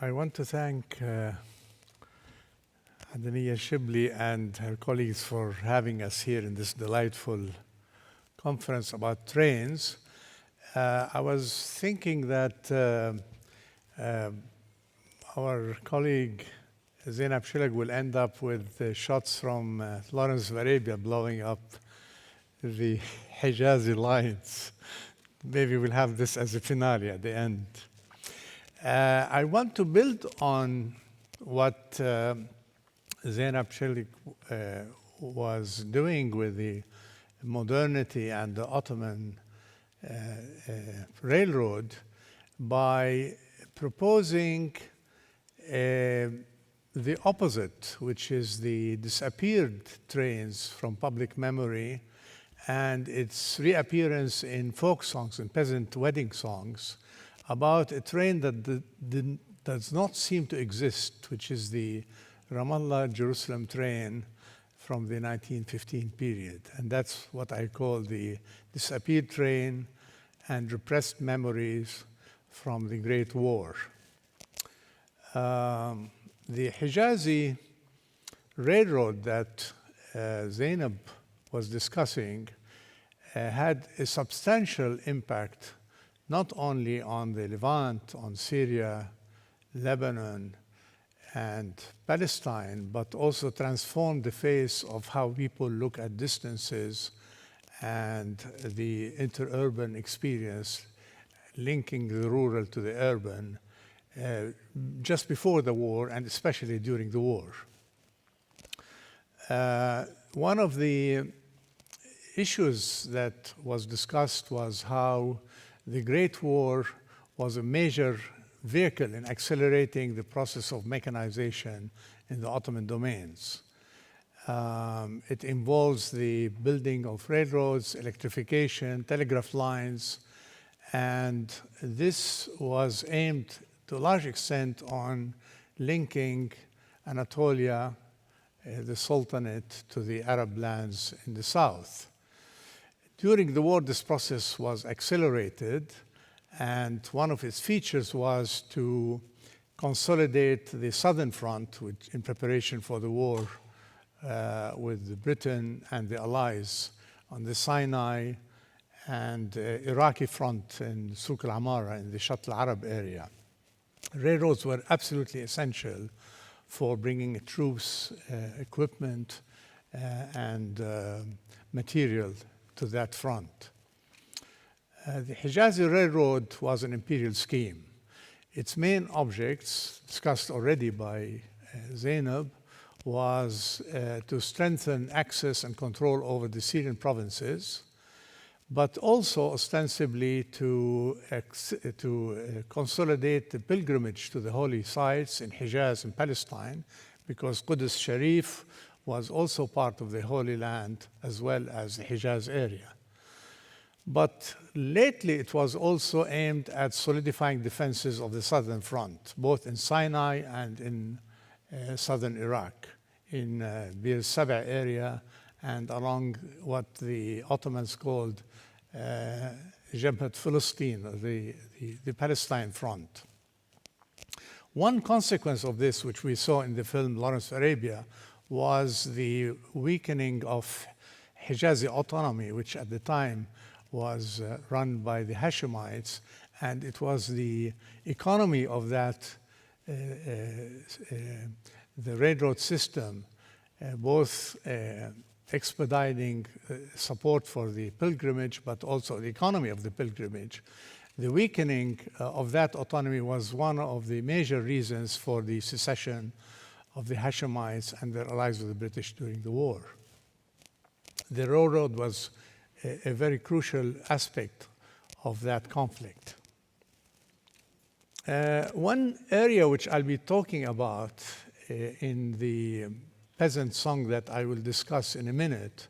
I want to thank Adaniya Shibli and her colleagues for having us here in this delightful conference about trains. I was thinking that our colleague Zainab Shilag will end up with shots from Lawrence of Arabia blowing up the Hijazi lines. Maybe we'll have this as a finale at the end. I want to build on what Zainab Shilag was doing with the modernity and the Ottoman railroad by proposing the opposite, which is the disappeared trains from public memory and its reappearance in folk songs and peasant wedding songs about a train that does not seem to exist, which is the Ramallah-Jerusalem train from the 1915 period. And that's what I call the disappeared train and repressed memories from the Great War. The Hijazi railroad that Zainab was discussing had a substantial impact not only on the Levant, on Syria, Lebanon, and Palestine, but also transformed the face of how people look at distances and the interurban experience, linking the rural to the urban, just before the war and especially during the war. One of the issues that was discussed was how the Great War was a major vehicle in accelerating the process of mechanization in the Ottoman domains. It involves the building of railroads, electrification, telegraph lines, and this was aimed to a large extent on linking Anatolia, the Sultanate, to the Arab lands in the south. During the war, this process was accelerated, and one of its features was to consolidate the southern front, which, in preparation for the war with Britain and the Allies on the Sinai and Iraqi front in Suq al-Amara in the Shatt al-Arab area. Railroads were absolutely essential for bringing troops, equipment, and material to that front. The Hijazi Railroad was an imperial scheme. Its main objects, discussed already by Zainab, was to strengthen access and control over the Syrian provinces, but also ostensibly to consolidate the pilgrimage to the holy sites in Hijaz and Palestine, because Qudus Sharif was also part of the Holy Land as well as the Hijaz area. But lately it was also aimed at solidifying defenses of the southern front, both in Sinai and in southern Iraq, in Bir Saba area and along what the Ottomans called Jabhat Philistine, the Palestine front. One consequence of this, which we saw in the film Lawrence of Arabia, was the weakening of Hijazi autonomy, which at the time was run by the Hashemites, and it was the economy of that, the railroad system, both expediting support for the pilgrimage, but also the economy of the pilgrimage. The weakening of that autonomy was one of the major reasons for the secession of the Hashemites and their allies with the British during the war. The railroad was a very crucial aspect of that conflict. One area which I'll be talking about in the peasant song that I will discuss in a minute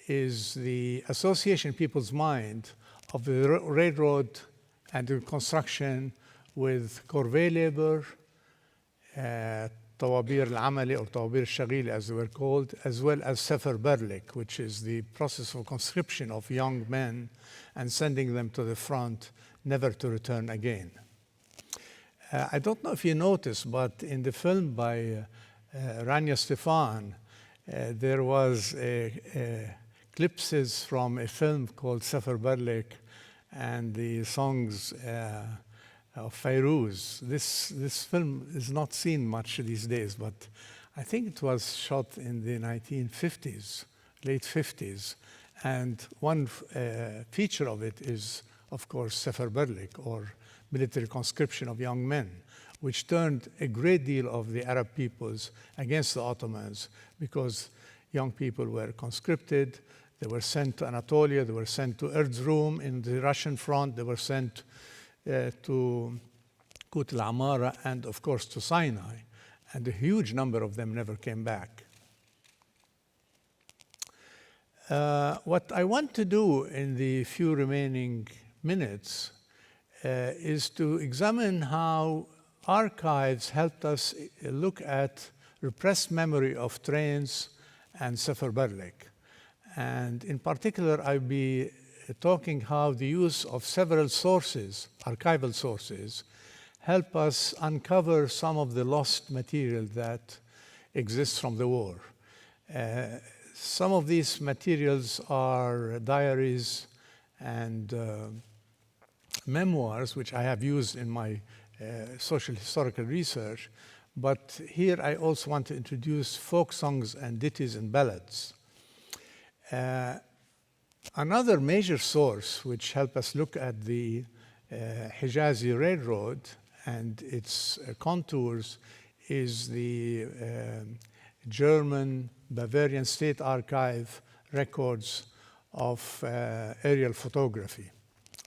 is the association in people's mind of the railroad and the construction with corvée labor, Tawabir al-Amali or Tawabir al-Shaghili as they were called, as well as Sefer Berlik, which is the process of conscription of young men and sending them to the front, never to return again. I don't know if you noticed, but in the film by Rania Stefan, there was clips from a film called Sefer Berlik and the songs of Fairuz. This film is not seen much these days, but I think it was shot in the 1950s, late 50s. And one feature of it is, of course, Sefer Berlik, or military conscription of young men, which turned a great deal of the Arab peoples against the Ottomans because young people were conscripted. They were sent to Anatolia, they were sent to Erzurum in the Russian front, they were sent to Kut al-Amara and, of course, to Sinai. And a huge number of them never came back. What I want to do in the few remaining minutes is to examine how archives helped us look at repressed memory of trains and Sefer Berlik. And in particular, I'll be talking how the use of several sources, archival sources, help us uncover some of the lost material that exists from the war. Some of these materials are diaries and memoirs, which I have used in my social historical research, but here I also want to introduce folk songs and ditties and ballads. Another major source which helped us look at the Hijazi Railroad and its contours is the German Bavarian State Archive records of aerial photography,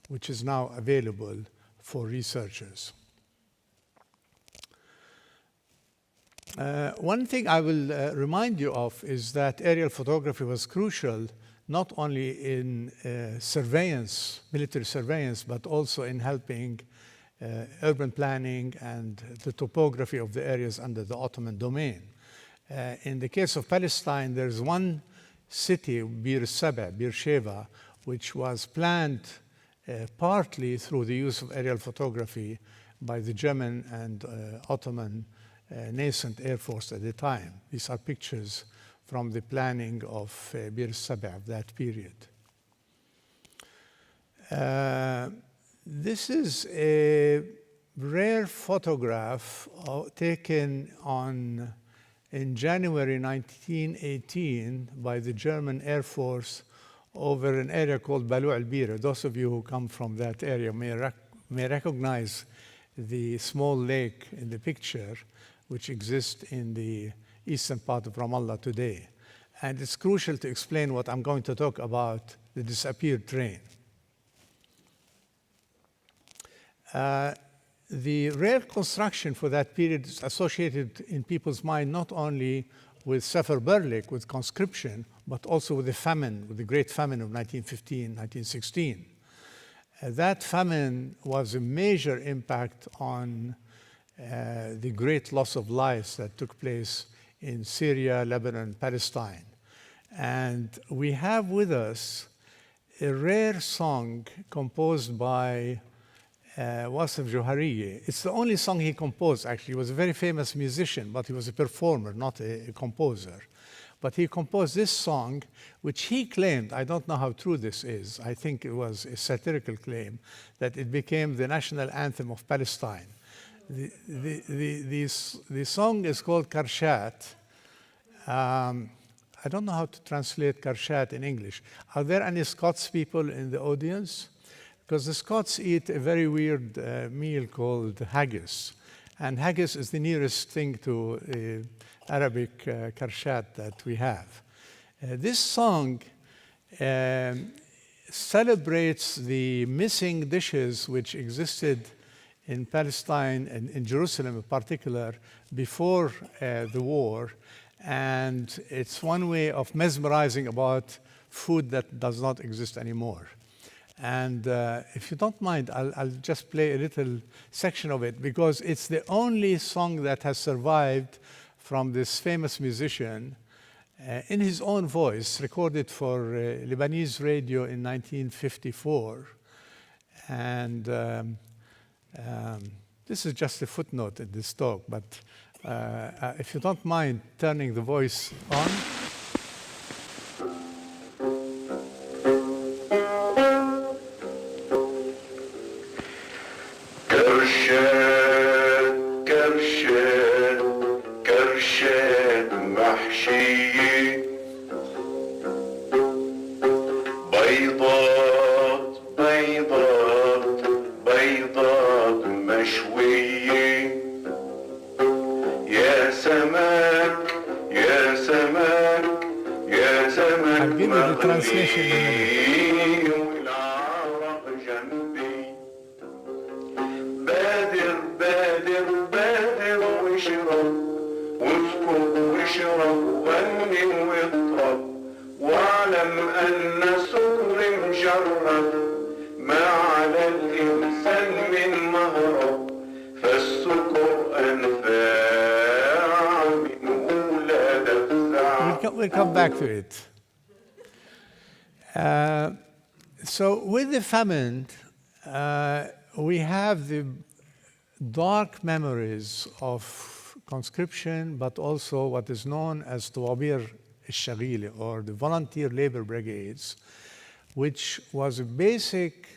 which is now available for researchers. One thing I will remind you of is that aerial photography was crucial not only in surveillance, military surveillance, but also in helping urban planning and the topography of the areas under the Ottoman domain. In the case of Palestine, there's one city, Bir Saba, Beersheba, which was planned partly through the use of aerial photography by the German and Ottoman nascent Air Force at the time. These are pictures from the planning of Bir Saba of that period. This is a rare photograph taken in January 1918 by the German Air Force over an area called Balu al-Bira. Those of you who come from that area may recognize the small lake in the picture, which exists in the eastern part of Ramallah today. And it's crucial to explain what I'm going to talk about, the disappeared train. The rail construction for that period is associated in people's mind not only with Sefer Berlik, with conscription, but also with the famine, with the Great Famine of 1915, 1916. That famine was a major impact on the great loss of lives that took place in Syria, Lebanon, Palestine. And we have with us a rare song composed by Wasif Johariye. It's the only song he composed, actually. He was a very famous musician, but he was a performer, not a composer. But he composed this song, which he claimed, I don't know how true this is, I think it was a satirical claim, that it became the national anthem of Palestine. The song is called Karshat. I don't know how to translate Karshat in English. Are there any Scots people in the audience? Because the Scots eat a very weird meal called haggis. And haggis is the nearest thing to Arabic karshat that we have. This song celebrates the missing dishes which existed in Palestine and in Jerusalem in particular before the war. And it's one way of mesmerizing about food that does not exist anymore. And if you don't mind, I'll just play a little section of it because it's the only song that has survived from this famous musician in his own voice, recorded for Lebanese radio in 1954. And This is just a footnote in this talk, but if you don't mind turning the voice on. I'll give you the translation in a minute. بادر بادر بادر واشرب واسكت واشرب وغني واطرب واعلم أن سكر مجرد ما على الإنسان من مهرب فالسكر أنفاع منه لا دفع. We'll come back to it. So with the famine, we have the dark memories of conscription, but also what is known as Tawabir al-Shaghili, or the volunteer labor brigades, which was a basic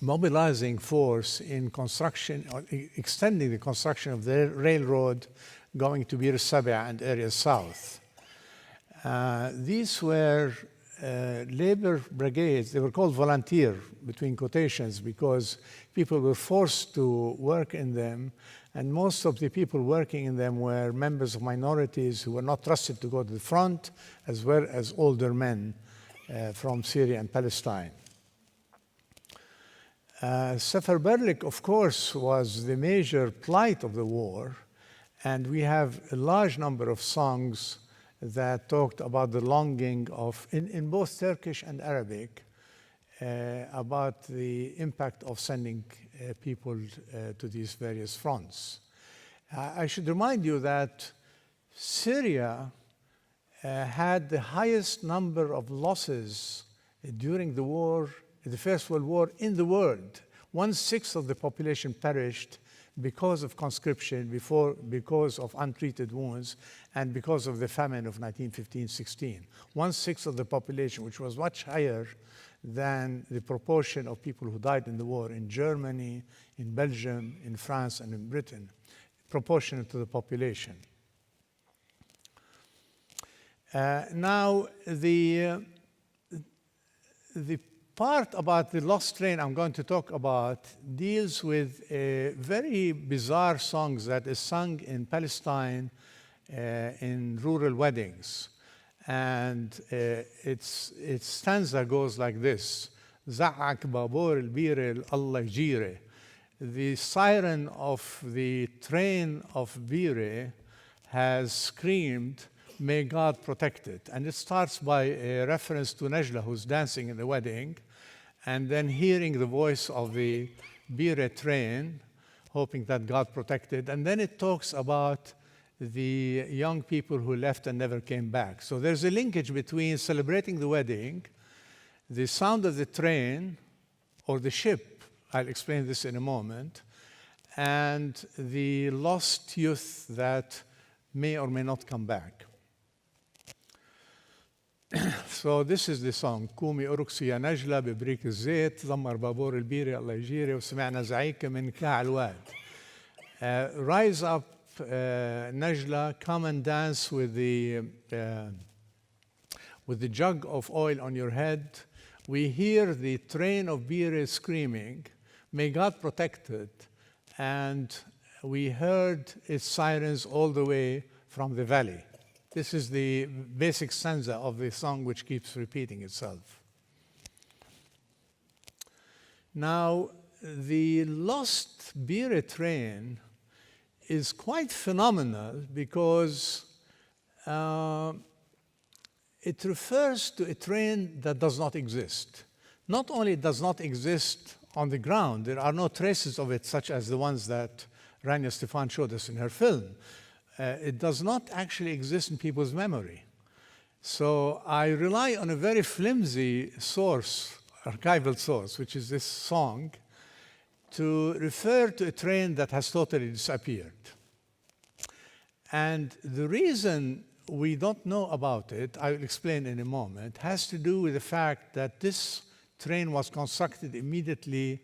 mobilizing force in construction, or extending the construction of the railroad going to Bir Sabah and areas south. These were labor brigades. They were called volunteer, between quotations, because people were forced to work in them, and most of the people working in them were members of minorities who were not trusted to go to the front, as well as older men from Syria and Palestine. Seferberlik, of course, was the major plight of the war, and we have a large number of songs that talked about the longing of, in both Turkish and Arabic, about the impact of sending people to these various fronts. I should remind you that Syria had the highest number of losses during the war, the First World War, in the world. 1/6 of the population perished because of conscription, because of untreated wounds, and because of the famine of 1915-16. 1/6 of the population, which was much higher than the proportion of people who died in the war in Germany, in Belgium, in France, and in Britain, proportionate to the population. Now, the part about the lost train I'm going to talk about deals with very bizarre songs that is sung in Palestine in rural weddings. And its stanza goes like this: زعق بابور البيرة الله يجيره. The siren of the train of Bire has screamed, "May God protect it." And it starts by a reference to Najla, who's dancing in the wedding, and then hearing the voice of the Bire train, hoping that God protected. And then it talks about the young people who left and never came back. So there's a linkage between celebrating the wedding, the sound of the train, or the ship, I'll explain this in a moment, and the lost youth that may or may not come back. So this is the song. قومي أرقصي يا نجلة ببريك الزيت زمر بابور البيرة الله يجيري وسمعنا زعيقة من كاع الواد. Rise up, Najla, come and dance with the jug of oil on your head. We hear the train of Bire screaming, "May God protect it," and we heard its sirens all the way from the valley. This is the basic stanza of the song, which keeps repeating itself. Now, the lost Bire train is quite phenomenal because it refers to a train that does not exist. Not only does not exist on the ground, there are no traces of it, such as the ones that Rania Stefan showed us in her film. It does not actually exist in people's memory. So I rely on a very flimsy source, archival source, which is this song. to refer to a train that has totally disappeared. And the reason we don't know about it, I will explain in a moment, has to do with the fact that this train was constructed immediately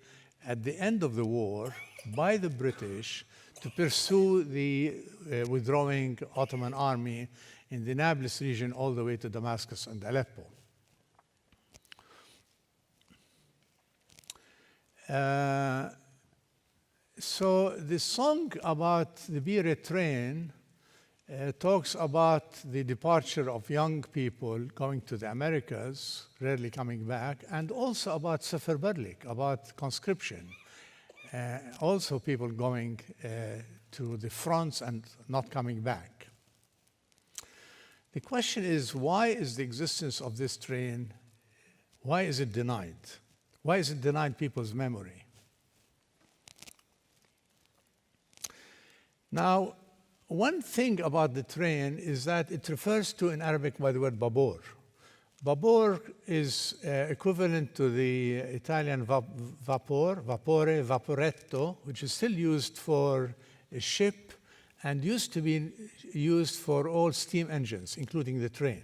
at the end of the war by the British to pursue the withdrawing Ottoman army in the Nablus region all the way to Damascus and Aleppo. So the song about the Beirut train talks about the departure of young people going to the Americas, rarely coming back, and also about Seferberlik, about conscription. Also people going to the fronts and not coming back. The question is, why is the existence of this train, why is it denied? Why is it denied people's memory? Now, one thing about the train is that it refers to in Arabic by the word babor. Babor is equivalent to the Italian vapor, vapore, vaporetto, which is still used for a ship and used to be used for all steam engines, including the train.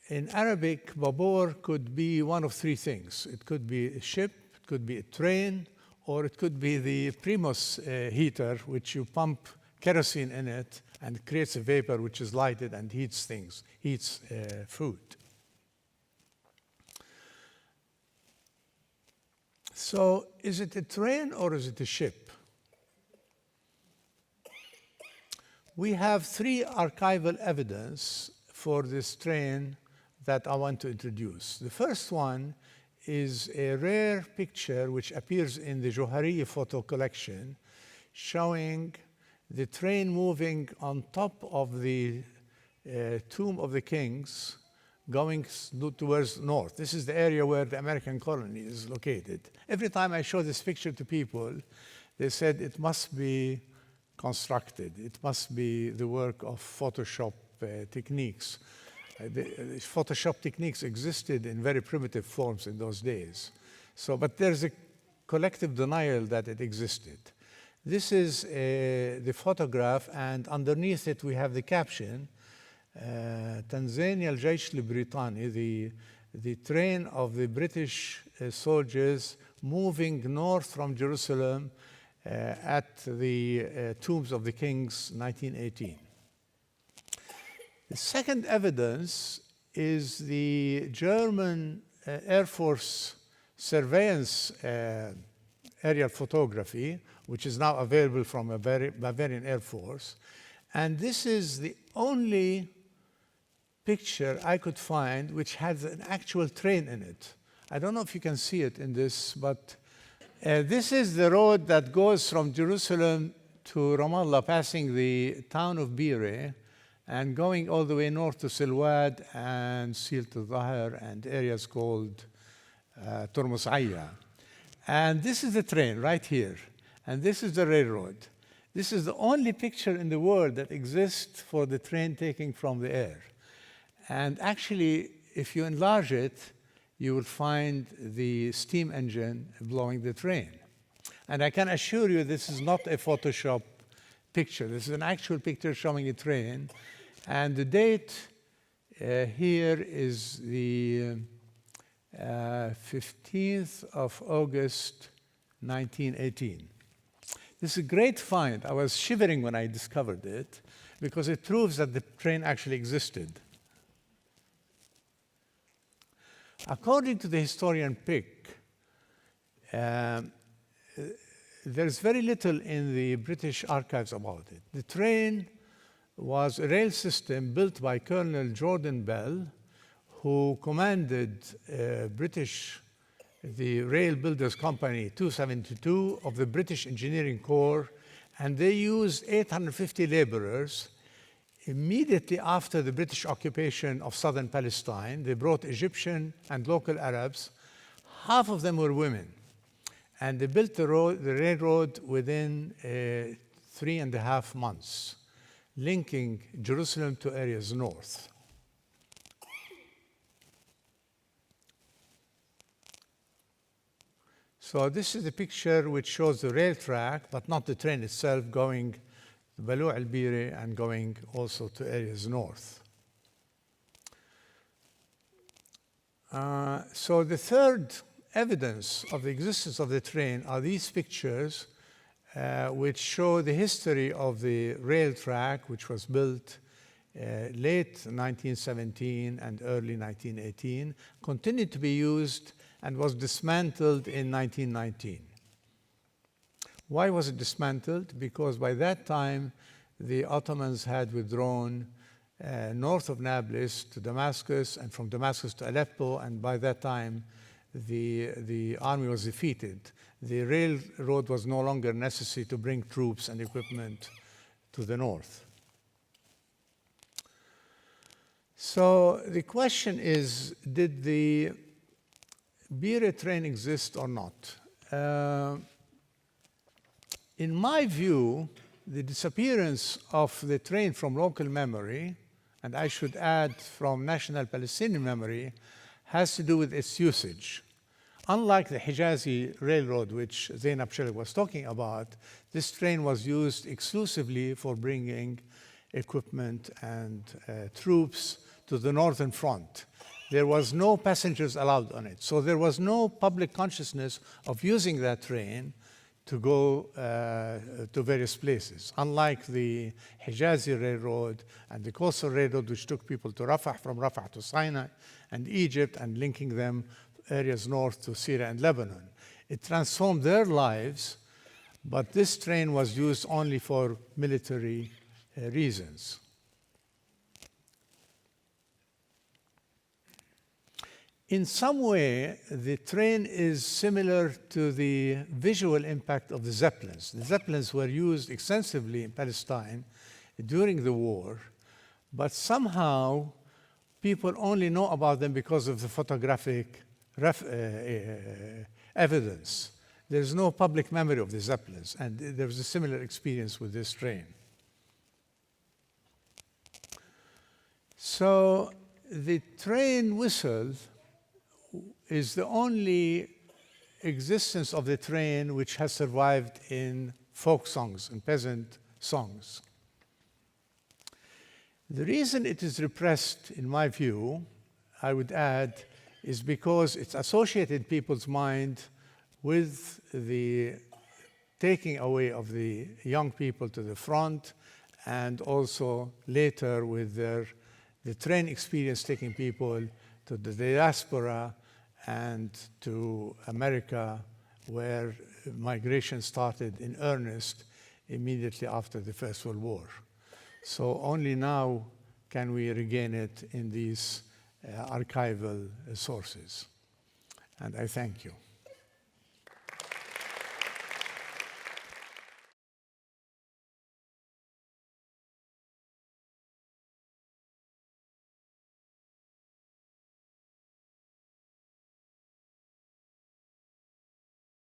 In Arabic, babor could be one of three things. It could be a ship, it could be a train, or it could be the primus heater, which you pump kerosene in it and creates a vapor which is lighted and heats things, heats food. So is it a train or is it a ship? We have three archival evidence for this train that I want to introduce. The first one is a rare picture which appears in the Johariya photo collection showing the train moving on top of the tomb of the kings going towards north. This is the area where the American colony is located. Every time I show this picture to people, they said it must be constructed. It must be the work of Photoshop techniques. The Photoshop techniques existed in very primitive forms in those days. So, but there's a collective denial that it existed. This is the photograph, and underneath it we have the caption, Tanzania al-Jaysh al-Britani, the train of the British soldiers moving north from Jerusalem at the tombs of the kings, 1918. The second evidence is the German Air Force surveillance aerial photography, which is now available from Bavarian Air Force. And this is the only picture I could find which has an actual train in it. I don't know if you can see it in this, but this is the road that goes from Jerusalem to Ramallah, passing the town of Beirut, and going all the way north to Silwad and Silt al-Zahar and areas called Turmus Ayya. And this is the train right here. And this is the railroad. This is the only picture in the world that exists for the train taking from the air. And actually, if you enlarge it, you will find the steam engine blowing the train. And I can assure you this is not a Photoshop picture. This is an actual picture showing a train. And the date here is the 15th of August, 1918. This is a great find. I was shivering when I discovered it because it proves that the train actually existed. According to the historian Pick, there's very little in the British archives about it. The train was a rail system built by Colonel Jordan Bell, who commanded the Rail Builders Company 272 of the British Engineering Corps, and they used 850 laborers. Immediately after the British occupation of southern Palestine, they brought Egyptian and local Arabs. Half of them were women. And they built the railroad within 3.5 months, linking Jerusalem to areas north. So this is a picture which shows the rail track, but not the train itself, going to Balou al-Biri and going also to areas north. So the third evidence of the existence of the train are these pictures, which show the history of the rail track, which was built late 1917 and early 1918, continued to be used and was dismantled in 1919. Why was it dismantled? Because by that time, the Ottomans had withdrawn north of Nablus to Damascus, and from Damascus to Aleppo, and by that time, the army was defeated. The railroad was no longer necessary to bring troops and equipment to the north. So the question is, did the Biri train exist or not? In my view, the disappearance of the train from local memory, and I should add from national Palestinian memory, has to do with its usage. Unlike the Hijazi Railroad, which Zainab Sharik was talking about, this train was used exclusively for bringing equipment and troops to the northern front. There was no passengers allowed on it. So there was no public consciousness of using that train to go to various places. Unlike the Hijazi Railroad and the Coastal Railroad, which took people to Rafah, from Rafah to Sinai and Egypt, and linking them areas north to Syria and Lebanon. It transformed their lives, but this train was used only for military reasons. In some way, the train is similar to the visual impact of the Zeppelins. The Zeppelins were used extensively in Palestine during the war, but somehow people only know about them because of the photographic evidence. There's no public memory of the Zeppelins, and there was a similar experience with this train. So the train whistle is the only existence of the train which has survived in folk songs and peasant songs. The reason it is repressed, in my view, I would add, is because it's associated in people's mind with the taking away of the young people to the front, and also later with the train experience taking people to the diaspora and to America, where migration started in earnest immediately after the First World War. So only now can we regain it in these archival sources. And I thank you.